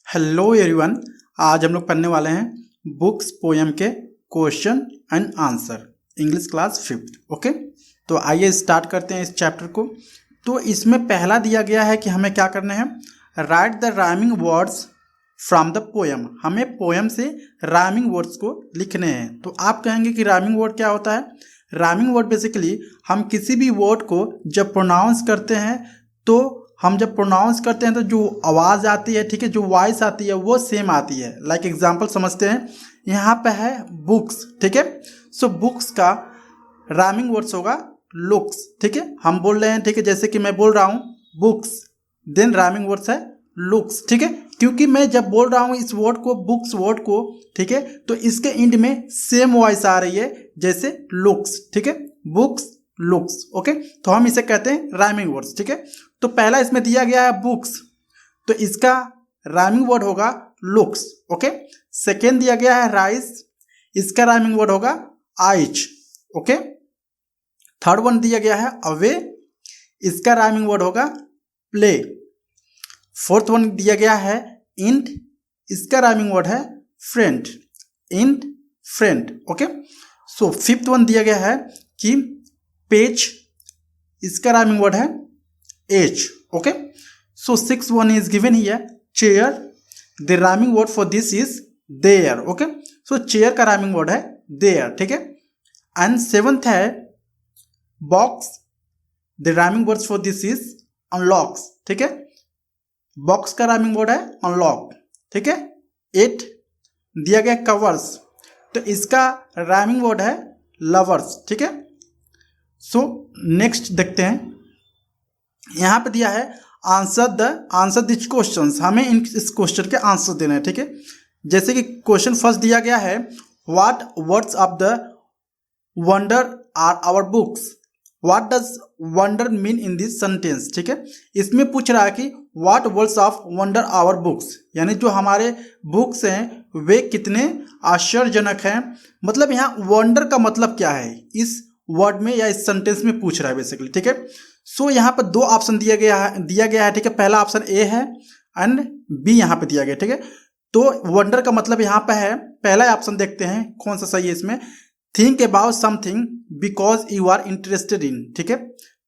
Hello everyone. आज हम लोग पढ़ने वाले हैं बुक्स पोयम के question and answer English class 5th। Okay, तो आइए स्टार्ट करते हैं इस चैप्टर को। तो इसमें पहला दिया गया है कि हमें क्या करना है, right the rhyming words from the poem. हमें पोयम से राइमिंग वर्ड्स को लिखने हैं। तो आप कहेंगे कि राइमिंग वर्ड क्या होता है। राइमिंग वर्ड बेसिकली हम किसी भी वर्ड को जब प्रोनाउंस करते हैं तो हम जब प्रोनाउंस करते हैं तो जो आवाज़ आती है, ठीक है, जो वॉइस आती है वो सेम आती है। लाइक एग्जांपल समझते हैं, यहाँ पे है बुक्स, ठीक है। सो बुक्स का राइमिंग वर्ड्स होगा लुक्स, ठीक है। हम बोल रहे हैं, ठीक है, जैसे कि मैं बोल रहा हूँ बुक्स, देन राइमिंग वर्ड्स है लुक्स, ठीक है। क्योंकि मैं जब बोल रहा हूँ इस वर्ड को, बुक्स वर्ड को, ठीक है, तो इसके एंड में सेम वॉइस आ रही है जैसे लुक्स, ठीक है, बुक्स लुक्स। ओके, तो हम इसे कहते हैं राइमिंग वर्ड्स, ठीक है। तो पहला इसमें दिया गया है बुक्स, तो इसका राइमिंग वर्ड होगा लुक्स। ओके, सेकेंड दिया गया है राइस, इसका राइमिंग वर्ड होगा आइज। ओके, थर्ड वन दिया गया है अवे, इसका राइमिंग वर्ड होगा प्ले। फोर्थ वन दिया गया है इंट, इसका राइमिंग वर्ड है friend, end friend. Okay, so fifth one दिया गया है कि पेज, इसका राइमिंग वर्ड है age. Okay, so six one is given here chair, the rhyming word for this is there. Okay, so chair का rhyming word है there, ठीक है। एंड सेवंथ है box, the rhyming word for this is unlocks, ठीक है। Box का rhyming word है unlock, ठीक है। एट दिया गया कवर्स, तो इसका राइमिंग वर्ड है लवर्स, ठीक है। सो नेक्स्ट देखते हैं, यहाँ पे दिया है आंसर दिस क्वेश्चंस, हमें इस क्वेश्चन के आंसर देने हैं, ठीक है। जैसे कि क्वेश्चन फर्स्ट दिया गया है what words of the wonder are our books, what does wonder mean in this sentence, ठीक है। इसमें पूछ रहा है कि what words of wonder our books, यानी जो हमारे बुक्स हैं वे कितने आश्चर्यजनक हैं। मतलब यहाँ वंडर का मतलब क्या है इस वर्ड में या इस सेंटेंस में पूछ रहा है बेसिकली, ठीक है। सो यहाँ पर दो ऑप्शन दिया गया है, ठीक है। पहला ऑप्शन ए है एंड बी यहाँ पे दिया गया, ठीक है। तो वंडर का मतलब यहाँ पे है, पहला ऑप्शन देखते हैं कौन सा सही है इसमें, think about something because you are interested in, ठीक है।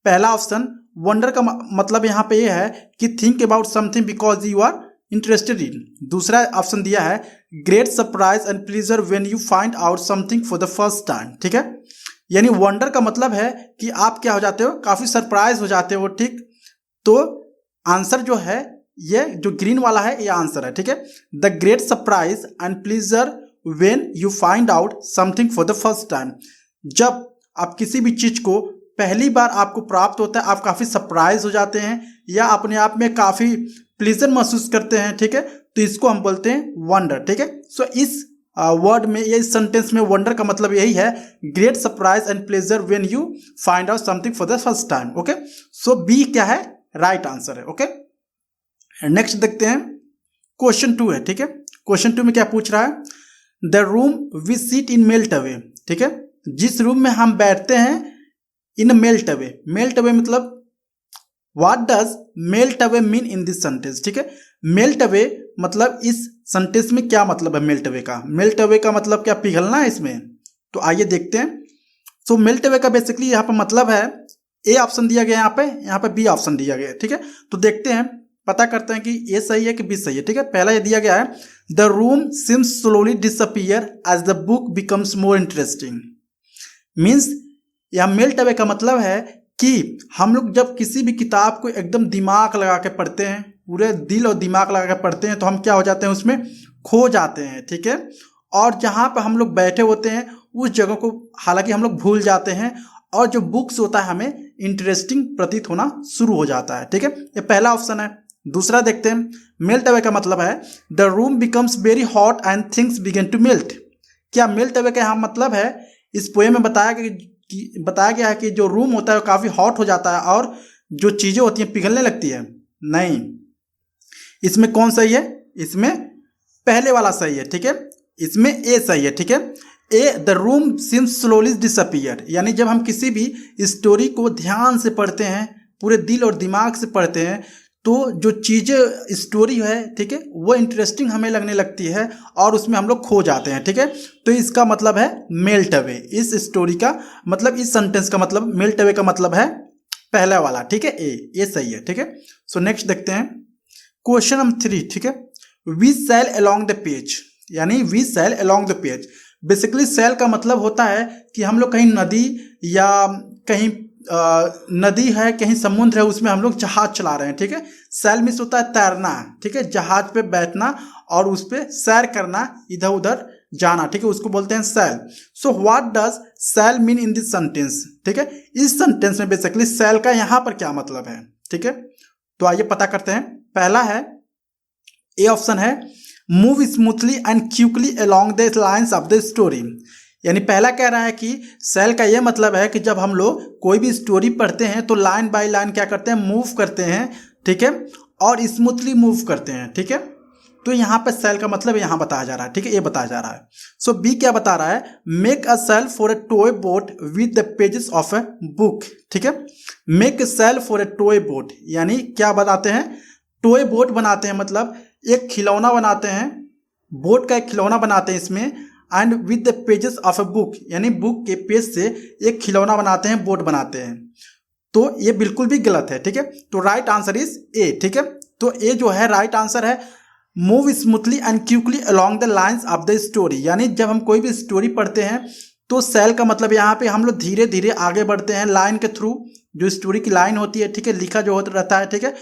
पहला ऑप्शन वंडर का मतलब यहाँ पे ये है कि think about something because you are interested in. दूसरा ऑप्शन दिया है great surprise and pleasure when you find out something for the first time, ठीक है। यानी वंडर का मतलब है कि आप क्या हो जाते हो, काफी सरप्राइज हो जाते हो, ठीक। तो आंसर जो है ये जो ग्रीन वाला है ये आंसर है, ठीक है। The great surprise and pleasure when you find out something for the first time, जब आप किसी भी चीज को पहली बार आपको प्राप्त होता है आप काफी सरप्राइज हो जाते हैं या अपने आप में काफी प्लीजर महसूस करते हैं, ठीक है। तो इसको हम बोलते हैं वंडर, ठीक है। सो इस वर्ड में या इस सेंटेंस में वंडर का मतलब यही है, great surprise and pleasure when you find out something for the first time. Okay, so B क्या है, राइट आंसर है। ओके, नेक्स्ट देखते हैं क्वेश्चन 2 है, ठीक है। क्वेश्चन 2 में क्या पूछ रहा है, the room we sit in melt away, ठीक है। जिस रूम में हम बैठते हैं in melt away, melt away मतलब what does melt away mean in this sentence, ठीक है। मेल्ट अवे मतलब इस सेंटेंस में क्या मतलब है मेल्ट अवे का, मेल्ट अवे का मतलब क्या पिघलना है इसमें। तो आइए देखते हैं। सो मेल्ट अवे का बेसिकली यहाँ पर मतलब है, ए ऑप्शन दिया गया यहाँ पे बी ऑप्शन दिया गया, ठीक है। तो देखते हैं, पता करते हैं कि ए सही है कि बी सही है, ठीक है। पहला ये दिया गया है the room seems slowly disappear as the book becomes more interesting. Means यहाँ मेल्ट अवे का मतलब है कि हम लोग जब किसी भी किताब को एकदम दिमाग लगा के पढ़ते हैं, पूरे दिल और दिमाग लगा के पढ़ते हैं, तो हम क्या हो जाते हैं, उसमें खो जाते हैं, ठीक है। और जहाँ पर हम लोग बैठे होते हैं उस जगह को हालांकि हम लोग भूल जाते हैं और जो बुक्स होता है हमें इंटरेस्टिंग प्रतीत होना शुरू हो जाता है, ठीक है। ये पहला ऑप्शन है। दूसरा देखते हैं, मेल्ट अवे का मतलब है the room becomes very hot and things begin to melt. क्या मेल्ट अवे का यहाँ मतलब है, इस पोएम में बताया गया है कि जो रूम होता है वो काफ़ी हॉट हो जाता है और जो चीज़ें होती हैं पिघलने लगती है। नहीं, इसमें कौन सही है, इसमें पहले वाला सही है, ठीक है। इसमें ए सही है, ठीक है। A the room seems slowly disappear, यानी जब हम किसी भी स्टोरी को ध्यान से पढ़ते हैं, पूरे दिल और दिमाग से पढ़ते हैं, तो जो चीज़ें स्टोरी है, ठीक है, वो इंटरेस्टिंग हमें लगने लगती है और उसमें हम लोग खो जाते हैं, ठीक है। तो इसका मतलब है मेल्ट अवे। इस स्टोरी का मतलब, इस सेंटेंस का मतलब, मेल्ट अवे का मतलब है पहला वाला, ठीक है, ए, ये सही है, ठीक है। सो नेक्स्ट देखते हैं क्वेश्चन नंबर 3, ठीक है। We sail along the page, यानी we sail along the page. Basically sail का मतलब होता है कि हम लोग कहीं नदी या कहीं नदी है, कहीं समुद्र है, उसमें हम लोग जहाज चला रहे हैं, ठीक है। सैल मीन्स होता है तैरना, ठीक है, जहाज पे बैठना और उस पे सैर करना, इधर उधर जाना, ठीक है, उसको बोलते हैं sail. So what does sail mean in this sentence, ठीक है। इस सेंटेंस में बेसिकली सैल का यहाँ पर क्या मतलब है, ठीक है। तो आइए पता करते हैं। पहला है, ए ऑप्शन है, move smoothly and quickly along the lines of the story. यानी पहला कह रहा है कि सेल का यह मतलब है कि जब हम लोग कोई भी स्टोरी पढ़ते हैं तो लाइन बाय लाइन क्या करते हैं, मूव करते हैं, ठीक है, और स्मूथली मूव करते हैं, ठीक है। तो यहाँ पे सेल का मतलब यहाँ बताया जा रहा है, ठीक है, ये बताया जा रहा है। सो बी क्या बता रहा है, make a sail for a toy boat with the pages of a book, ठीक है। Make a sail for a toy boat, यानी क्या बनाते हैं, टॉय बोट बनाते हैं, मतलब एक खिलौना बनाते हैं, बोट का एक खिलौना बनाते हैं इसमें, and with the pages of a book, यानी बुक के पेज से एक खिलौना बनाते हैं, बोट बनाते हैं। तो ये बिल्कुल भी गलत है, ठीक है। तो राइट आंसर इज ए, ठीक है। तो ए जो है राइट आंसर है, move smoothly and quickly along the lines of the story. यानी जब हम कोई भी स्टोरी पढ़ते हैं तो सेल का मतलब यहाँ पे हम लोग धीरे धीरे आगे बढ़ते हैं लाइन के थ्रू, जो स्टोरी की लाइन होती है, ठीक है, लिखा जो होता रहता है, ठीक है।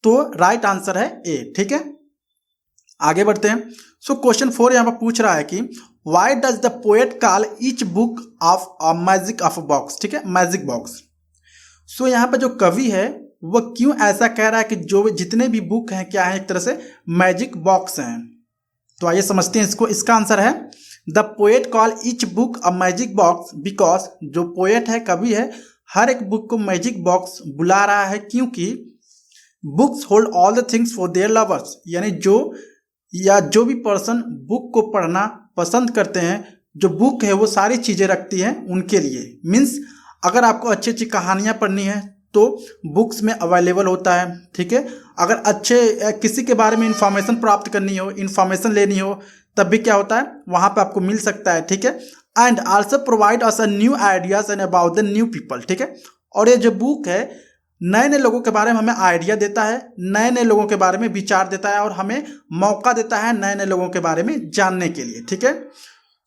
तो राइट आंसर है ए, ठीक है। आगे बढ़ते हैं। सो क्वेश्चन 4 यहाँ पर पूछ रहा है कि why does the poet call each book of a magic of box, ठीक है, मैजिक बॉक्स। सो यहाँ पर जो कवि है वह क्यों ऐसा कह रहा है कि जो जितने भी बुक हैं क्या है, एक तरह से मैजिक बॉक्स हैं। तो आइए समझते हैं इसको। इसका आंसर है, the poet call each book a magic box because, जो पोएट है, कवि है, हर एक बुक को मैजिक बॉक्स बुला रहा है क्योंकि books hold all the things for their lovers. यानी जो भी पर्सन बुक को पढ़ना पसंद करते हैं, जो बुक है वो सारी चीज़ें रखती हैं उनके लिए। मीन्स अगर आपको अच्छी अच्छी कहानियाँ पढ़नी है तो बुक्स में अवेलेबल होता है, ठीक है। अगर अच्छे किसी के बारे में इंफॉर्मेशन प्राप्त करनी हो, इंफॉर्मेशन लेनी हो, तब भी क्या होता है, वहाँ पे आपको मिल सकता है, ठीक है। And also provide us a new ideas and about the new people, ठीक है। और ये जो बुक है नए नए लोगों के बारे में हमें आइडिया देता है, नए नए लोगों के बारे में विचार देता है और हमें मौका देता है नए नए लोगों के बारे में जानने के लिए, ठीक है।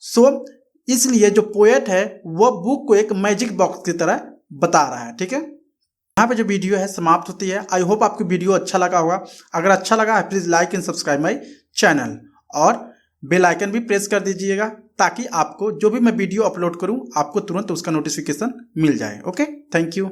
सो इसलिए जो पोएट है वो बुक को एक मैजिक बॉक्स की तरह बता रहा है, ठीक है। यहाँ पे जो वीडियो है समाप्त होती है। आई होप आपको वीडियो अच्छा लगा होगा। अगर अच्छा लगा है please like and subscribe my channel और बेल आइकन भी प्रेस कर दीजिएगा ताकि आपको जो भी मैं वीडियो अपलोड करूँ आपको तुरंत उसका नोटिफिकेशन मिल जाए। Okay, thank you.